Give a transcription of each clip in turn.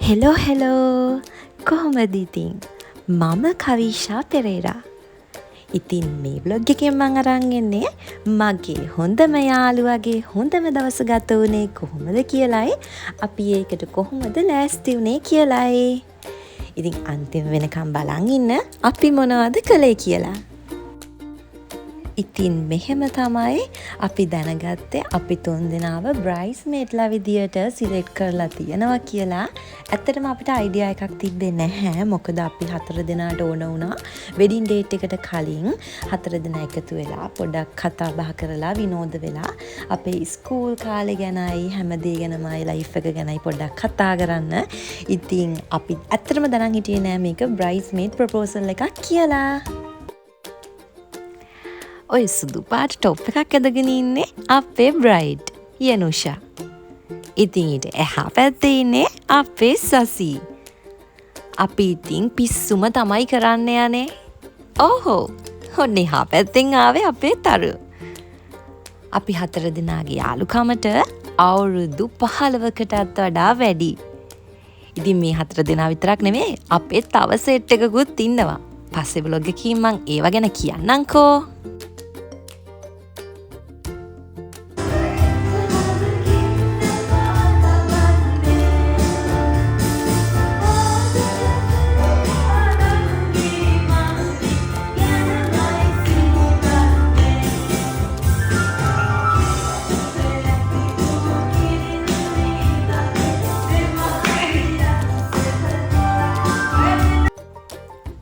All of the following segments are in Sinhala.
හෙලෝ කොහොමද ඉතින් මම කවිෂා පෙරේරා. ඉතින් මේ බ්ලොග් එකෙන් මං අරන් එන්නේ මගේ හොඳම යාළුවගේ හොඳම දවස ගත වුණේ කොහොමද කියලායි අපි ඒකට කොහොමද ලෑස්ති වුණේ කියලායි. ඉතින් අන්තිම වෙනකම් බලන් ඉන්න අපි මොනවද කළේ කියලා. ඉතින් මෙහෙම තමයි අපි දැනගත්තේ අපි තුන්දෙනාව බ්‍රයිස්මේඩ්ලා විදියට සිලෙක්ට් කරලා තියෙනවා කියලා. ඇත්තටම අපිට අයිඩියා එකක් තිබ්බේ නැහැ. මොකද අපි 4 දෙනාට ඕන වුණා වෙඩින් ඩේට් එකට කලින් 4 දෙනා එකතු වෙලා පොඩ්ඩක් කතා බහ කරලා විනෝද වෙලා අපේ ස්කූල් කාලේ ගැනයි හැමදේ ගැනමයි ලයිෆ් එක ගැනයි පොඩ්ඩක් කතා කරන්න. ඉතින් අපි ඇත්තටම දැනන් හිටියේ නෑ මේක බ්‍රයිස්මේඩ් ප්‍රොපෝසල් එකක් කියලා. ඔය සුදු පාට ටොප් එකක් ඇඳගෙන ඉන්නේ අපේ බ්‍රයිඩ් යනුෂා. ඉතින් ඊට එහා පැත්තේ ඉන්නේ අපේ සසි. අපි ඉතින් පිස්සුම තමයි කරන්න යන්නේ. ඕහෝ ඔන්න එහා පැත්තෙන් ආවේ අපේ තරු. අපි 4 දෙනාගේ යාළුකමට අවුරුදු 15කටත් වඩා වැඩි. ඉතින් මේ 4 දෙනා විතරක් නෙමෙයි අපේ තව සෙට් එකකුත් ඉන්නවා. පස්සේ බ්ලොග් එකකින් මං ඒව ගැන කියන්නම්කෝ.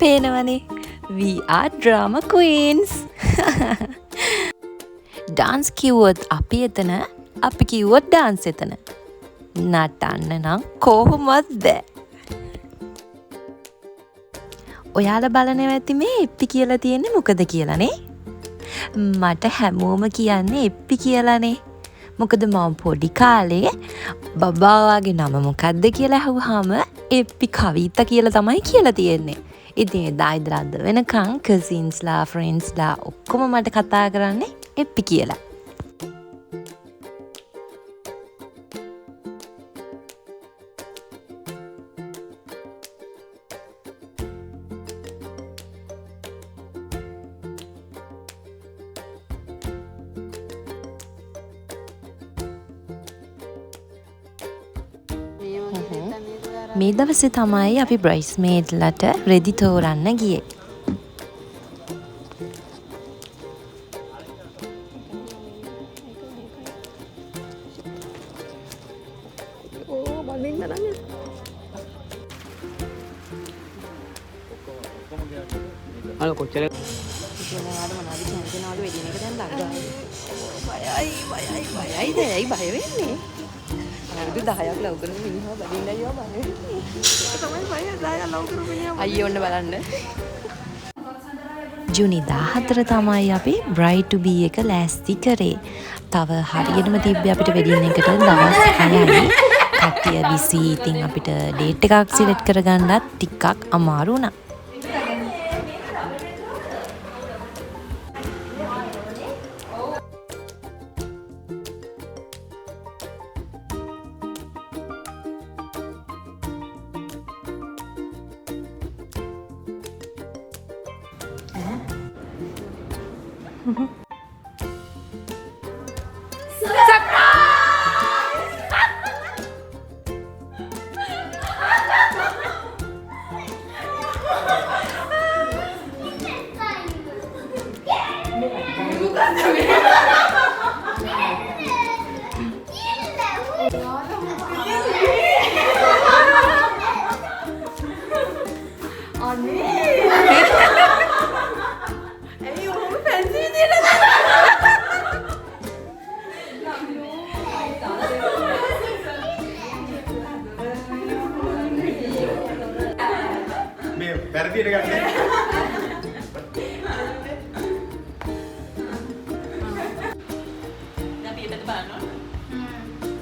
පේනවනේ we are drama queens. dance කිව්වොත් අපි එතන, අපි කිව්වොත් dance එතන. නටන්න නම් කොහොමද බෑ. ඔයාලා බලනවා ඇති මේ එප්පි කියලා තියෙන්නේ මොකද කියලානේ? මට හැමෝම කියන්නේ එප්පි කියලානේ. මොකද මම පොඩි කාලේ බබාගේ නම මොකද්ද කියලා අහුවාම එප්පි කවිතා කියලා තමයි කියලා තියෙන්නේ. ඉතින් එදා ඉඳලා අද වෙනකන් කසින්ස්ලා ෆ්‍රෙන්ඩ්ස්ලා ඔක්කොම මට කතා කරන්නේ එප්පි කියලා. මේ දවසේ තමයි අපි බ්‍රයිස්මේඩ්ලට රෙදි තෝරන්න ගියේ. අර කොච්චර බයයි බය වෙන්නේ. අවුරුදු 10ක් ලව් කරන මිනිහව බදින්න අයියෝ බය වෙන්නේ. ඒක තමයි බය 10ක් ලව් කරන මිනිහව. අයියෝ ඔන්න බලන්න. ජූනි 14 තමයි අපි බ්‍රයිඩ් ටු බී එක ලෑස්ති කරේ. තව හරියටම තිබ්බේ අපිට වෙඩින් එකට දවස් 6යි. කට්ටිය බිසි. ඉතින් අපිට ඩේට් එකක් සිලෙක්ට් කරගන්නත් ටිකක් අමාරු වුණා.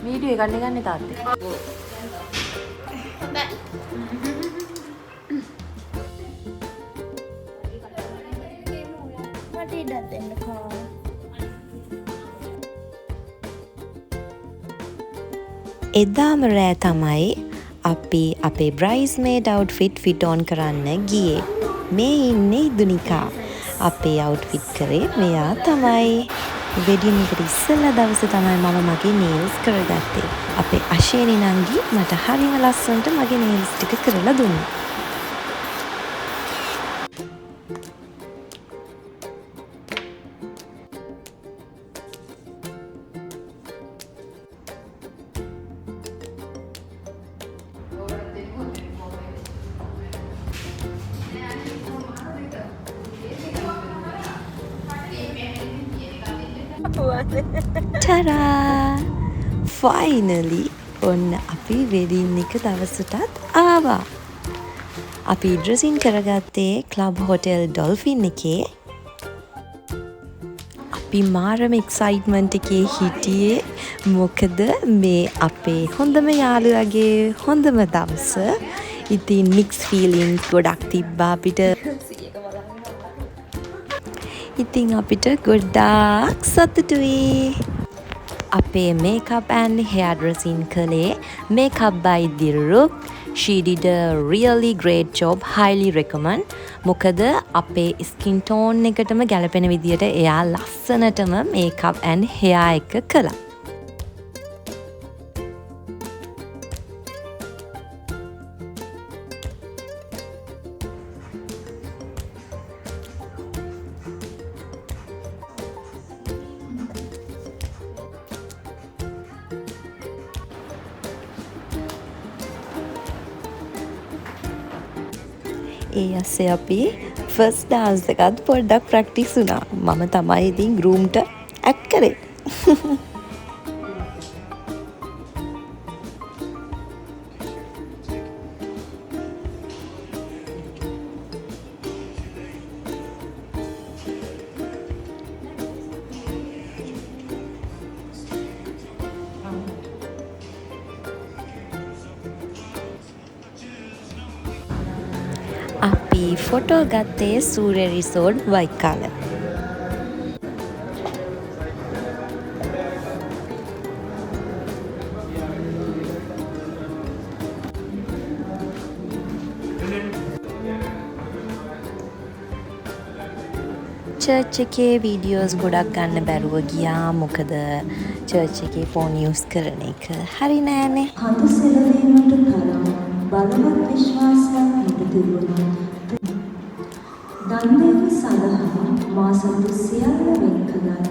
වීඩියෝ එකක් ගන්න තාත්තේ. මට ඉඩක් දෙන්නකෝ. එදාම රෑ තමයි අපි අපේ බ්‍රයිස්මේඩ් අවුට්ෆිට් ෆිට ඔන් කරන්න ගියේ. මේ ඉන්නේ ඉදුනිකා. අපේ අවුට්ෆිට් කරේ මෙයා තමයි. වෙඩින් එකට ඉස්සෙල්ලා දවසේ තමයි මම මගේ නේල්ස් කරගත්තේ. අපේ අශේනි නංගි මට හරිම ලස්සනට මගේ නේල්ස් ටික කරලා දුන්නා. ටරා! ෆයිනලි ඔන්න අපි වෙඩින් එක දවසටත් ආවා. අපි ඩ්‍රෙසින් කරගත්තේ ක්ලබ් හොටෙල් ඩොල්ෆින් එකේ. අපි මාරම එක්සයිට්මන්ට් එකේ හිටියේ. මොකද මේ අපේ හොඳම යාළුවගේ හොඳම දවස. ඉතින් මික්ස් ෆීලිංස් ගොඩක් තිබ්බා අපිට. ඉතින් අපිට ගොඩාක් සතුටුයි. අපේ මේකප් and hair dressing කළේ makeup by Diruk. She did a really great job. Highly recommend. මොකද අපේ skin tone එකටම ගැලපෙන විදියට එයා ලස්සනටම makeup and hair එක කළා. ඒ අස්සේ අපි ෆස්ට් ඩාන්ස් එකත් පොඩ්ඩක් ප්‍රැක්ටිස් වුණා. මම තමයි ඉතින් ගෲම්ට ඇක්ට් කරේ. අපි ෆොටෝ ගත්තේ සූර්ය රිසෝඩ් වයිකාල. චර්ච් එකේ වීඩියෝස් ගොඩක් ගන්න බැරුව ගියා. මොකද චර්ච් එකේ ෆෝන් යූස් කරන එක හරි නෑනේ. හඳු සෙලවීමට තරම් බලවත් විශ්වාසයක් මට තිබුණා. දන්දීම සඳහා මා සතු සියල්ල වෙන් කළා.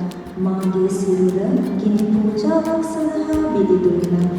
මාගේ සිරුර ගිනි පූජාවක් සඳහා බිලි දුන්නා.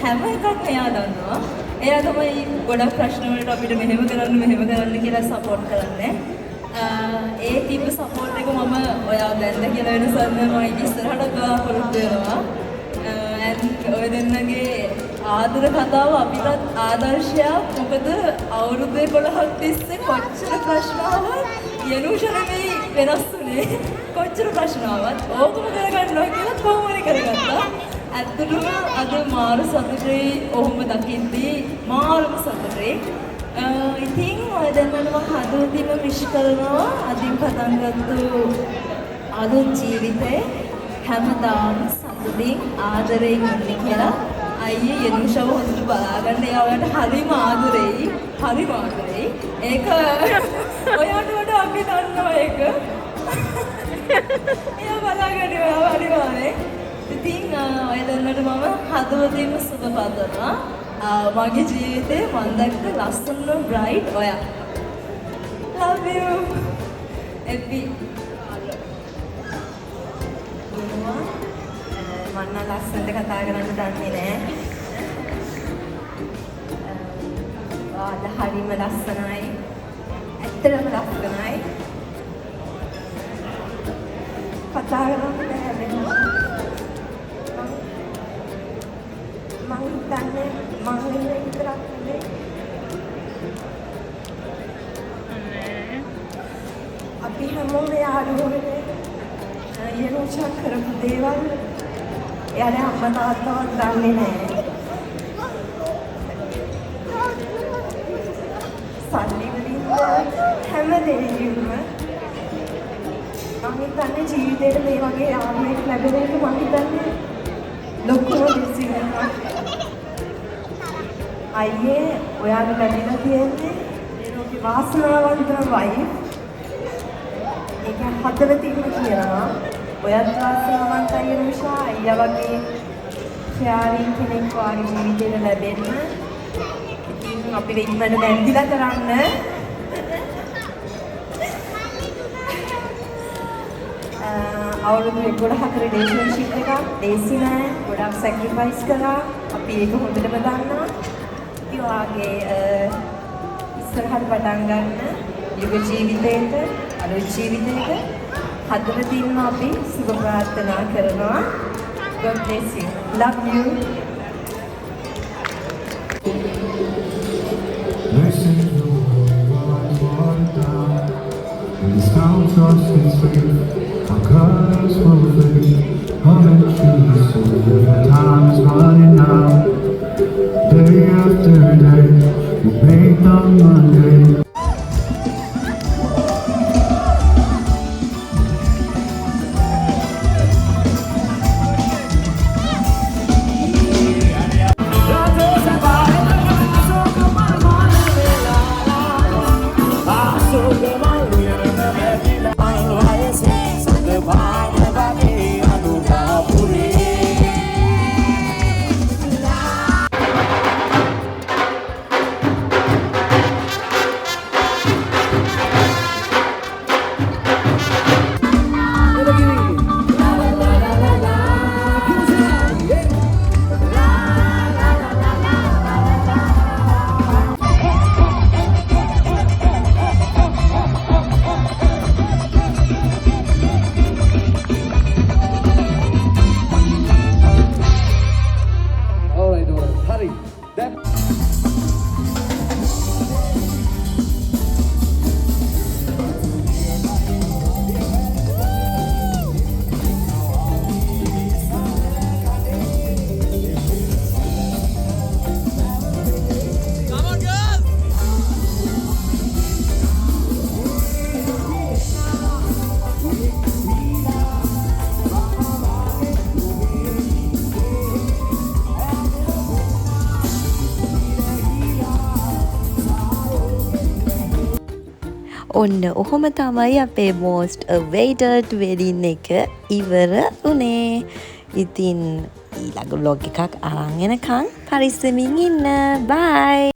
හැම එකක් එයා දන්නවා. එයා තමයි ගොඩක් ප්‍රශ්න වලට අපිට මෙහෙම කරන්න කියලා සපෝට් කරන්නේ. ඒ තිබ්බ සපෝට් එක මම ඔයා දැන්න කියලා වෙන සර්න මම ඉස්සරහට ගා පුරුදු වෙනවා. ඔය දෙන්නගේ ආදර කතාව අපිටත් ආදර්ශයක්. මොකද අවුරුදු 11ක් තිස්සේ කොච්චර ප්‍රශ්න ආවත් යනුෂ නෙමෙයි වෙනස් වුනේ. කොච්චර ප්‍රශ්න ආවත් ඕකම කරගන්නවා කියලා කොහොම හරි කරගත්තා. ඇත්තටම අද මාරු සතුටුයි ඔහොම දකිද්දී මාරුම සතුටුයි. ඉතින් ඔය දෙන්නට මම හදවතින්ම විශ් කරනවා අදින් පටන් ගත්තු අලුත් ජීවිතේ හැමදාම සතුටින් ආදරයෙන් ඉන්න කියලා. අයියේ යනුෂව හොඳට බලාගන්න. එයාට හරිම ආදරෙයි. ඒක ඔයාට වඩා අපි දන්නවා ඒක. එයා බලාගන්න ඔයා හරිවානේ. ඉතින් ඔය දෙන්නට මම හදවතින්ම සුබ පතනවා. මගේ ජීවිතේ මම දැක්ක ලස්සන බ්‍රයිට් ඔයා. Love you. එපි. මන්න ලස්සනට කතා කරන්න දන්නේ නැහැ. අද හරිම ලස්සනයි. ඇත්තටම ලස්සනයි. කතා කරන්න බැහැ වෙනවා. මං හිතන්නේ මං ඉන්නේ විතරක් නෙමෙයි. අපි හැමෝම යාළුවෝනේ. යනුෂා කරපු දේවල් එයාගේ අම්මා තාත්තවත් දන්නේ නැහැ. සල්ලි වලින් හැම දෙයකින්ම මම හිතන්නේ ජීවිතේට මේ වගේ යාළුවෙක් ලැබෙන එක මම හිතන්නේ ලොකුම දෙසියක්. අයියේ ඔයාට ලැබිලා තියෙන්නේ වාසනාවන්ත වයිෆ්. ඒක හදවතින්ම කියනවා. ඔයත් වාසනාවන්තයි යනුෂා. අයියා වගේ ශාරීරික කෙනෙක් වාගේ ජීවිතේට ලැබෙන්න. ඉතින් අපි වෙන්නට නැන්දිලා කරන්න. අවුරුදු 11ක රිලේෂන්ෂිප් එකක් දේසි නෑ. ගොඩක් සැක්‍රිෆයිස් කරා. අපි ඒක හොඳටම දන්නවා. ඉතින් වාගේ ඉස්සරහට පටන් ගන්න යුග ජීවිතේට අලුත් ජීවිතේට හදවතින්ම අපි සුබ ප්‍රාර්ථනා කරනවා. God bless you. Love you. Listen to what water down. When the sound starts to sleep, our colors will fade. Eventually, so the time is running out. Day after day, we make on Monday. ඔන්න ඔහොම තමයි අපේ most awaited wedding එක ඉවර වුණේ. ඉතින් ඊළඟ vlog එකක් අරන් එනකන් පරිස්සමින් ඉන්න. bye.